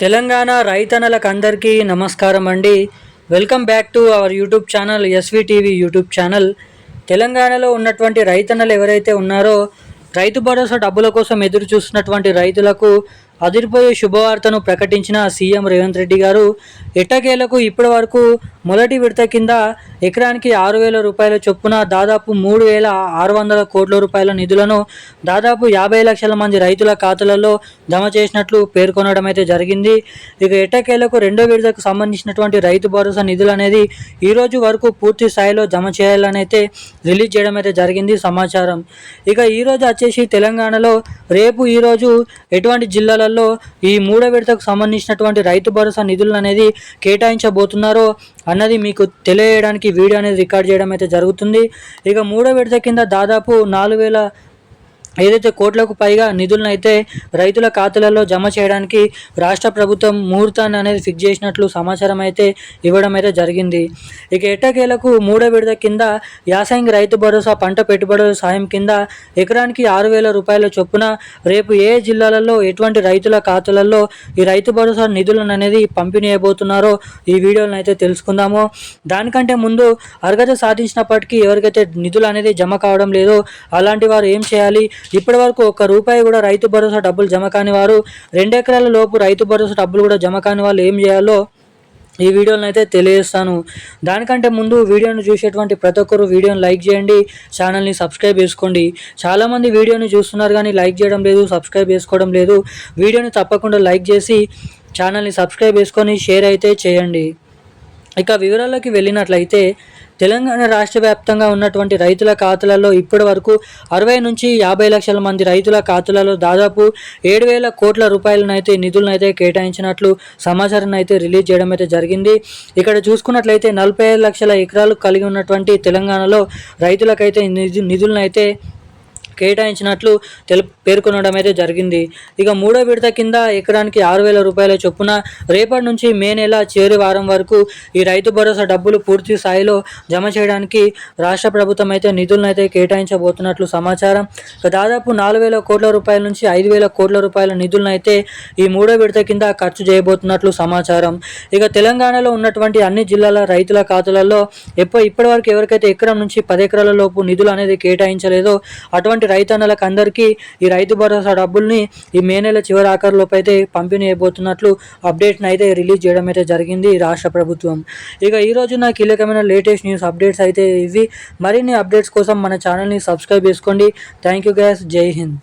తెలంగాణ రైతన్నలకు అందరికీ నమస్కారం అండి. Welcome back to our YouTube channel SVTV YouTube channel. తెలంగాణలో ఉన్నటువంటి రైతన్నలు ఎవరైతే ఉన్నారో రైతు భరోసా డబ్బుల కోసం ఎదురు చూస్తున్నటువంటి రైతులకు అదిరిపోయే శుభవార్తను ప్రకటించిన సీఎం రేవంత్ రెడ్డి గారు. ఎట్టకేలకు ఇప్పటి వరకు మొదటి విడత కింద ఎకరానికి 6,000 రూపాయల చొప్పున దాదాపు 3,600 కోట్ల రూపాయల నిధులను దాదాపు 50 లక్షల మంది రైతుల ఖాతాలలో జమ చేసినట్లు పేర్కొనడం అయితే జరిగింది. ఇక ఎట్టకేలకు రెండో విడతకు సంబంధించినటువంటి రైతు భరోసా నిధులు అనేది ఈరోజు వరకు పూర్తి స్థాయిలో జమ చేయాలని అయితే రిలీజ్ చేయడం అయితే జరిగింది సమాచారం. ఇక ఈరోజు వచ్చేసి తెలంగాణలో రేపు ఈరోజు ఎటువంటి జిల్లాలలో ఈ మూడో విడతకు సంబంధించినటువంటి రైతు భరోసా నిధులు అనేది కేటాయించబోతున్నారో అన్నది మీకు తెలియజేయడానికి వీడియో అనేది రికార్డ్ చేయడం అయితే జరుగుతుంది. ఇక మూడో విడత కింద దాదాపు 4,000 ఏదైతే కోట్లకు పైగా నిధులను అయితే రైతుల ఖాతాలలో జమ చేయడానికి రాష్ట్ర ప్రభుత్వం ముహూర్తాన్ని అనేది ఫిక్స్ చేసినట్లు సమాచారం అయితే ఇవ్వడం అయితే జరిగింది. ఇక ఎట్టకేలకు మూడో విడత కింద యాసంగి రైతు భరోసా పంట పెట్టుబడుల సాయం కింద ఎకరానికి 6,000 రూపాయల చొప్పున రేపు ఏ జిల్లాలలో ఎటువంటి రైతుల ఖాతాలలో ఈ రైతు భరోసా నిధులను అనేది పంపిణీ అయిపోతున్నారో ఈ వీడియోలను అయితే తెలుసుకుందాము. దానికంటే ముందు అర్హత సాధించినప్పటికీ ఎవరికైతే నిధులు అనేది జమ కావడం లేదో అలాంటి వారు ఏం చేయాలి, ఇప్పటి వరకు ₹1 కూడా రైతు భరోసా డబ్బులు జమ కాని వారు, 2 ఎకరాల లోపు రైతు భరోసా డబ్బులు కూడా జమ కాని వాళ్ళు ఏం చేయాలో ఈ వీడియోని అయితే తెలియజేస్తాను. దానికంటే ముందు వీడియోను చూసేటువంటి ప్రతి ఒక్కరు వీడియోని లైక్ చేయండి, ఛానల్ని సబ్స్క్రైబ్ చేసుకోండి. చాలామంది వీడియోని చూస్తున్నారు కానీ లైక్ చేయడం లేదు, సబ్స్క్రైబ్ చేసుకోవడం లేదు. వీడియోని తప్పకుండా లైక్ చేసి ఛానల్ని సబ్స్క్రైబ్ చేసుకొని షేర్ అయితే చేయండి. ఇక వివరాల్లోకి వెళ్ళినట్లయితే తెలంగాణ రాష్ట్ర వ్యాప్తంగా ఉన్నటువంటి రైతుల ఖాతాలలో ఇప్పటి వరకు 60 నుంచి 50 లక్షల మంది రైతుల ఖాతాలలో దాదాపు 7,000 కోట్ల రూపాయలనైతే నిధులనైతే కేటాయించినట్లు సమాచారాన్ని అయితే రిలీజ్ చేయడం అయితే జరిగింది. ఇక్కడ చూసుకున్నట్లయితే 45 లక్షల ఎకరాలు కలిగి ఉన్నటువంటి తెలంగాణలో రైతులకైతే నిధులనైతే కేటాయించినట్లు పేర్కొనడం అయితే జరిగింది. ఇక మూడో విడత కింద ఎకరానికి 6,000 రూపాయల చొప్పున రేపటి నుంచి మే నెల చివరి వారం వరకు ఈ రైతు భరోసా డబ్బులు పూర్తి స్థాయిలో జమ చేయడానికి రాష్ట్ర ప్రభుత్వం అయితే నిధులను అయితే కేటాయించబోతున్నట్లు సమాచారం. దాదాపు 4,000 కోట్ల రూపాయల నుంచి 5,000 కోట్ల రూపాయల నిధులను అయితే ఈ మూడో విడత కింద ఖర్చు చేయబోతున్నట్లు సమాచారం. ఇక తెలంగాణలో ఉన్నటువంటి అన్ని జిల్లాల రైతుల ఖాతాలలో ఇప్పటి వరకు ఎవరికైతే ఎకరం నుంచి 10 ఎకరాల లోపు నిధులు అనేది కేటాయించలేదో అటువంటి రైతన్నలకు అందరికీ ఈ రైతు భరోసా డబ్బుల్ని ఈ మే నెల చివరి ఆఖరులోపు అయితే పంపిణీ అయిపోతున్నట్లు అప్డేట్ని అయితే రిలీజ్ చేయడం అయితే జరిగింది రాష్ట్ర ప్రభుత్వం. ఇక ఈ రోజున కీలకమైన లేటెస్ట్ న్యూస్ అప్డేట్స్ అయితే ఇవి. మరిన్ని అప్డేట్స్ కోసం మన ఛానల్ని సబ్స్క్రైబ్ చేసుకోండి. Thank you guys. జై హింద్.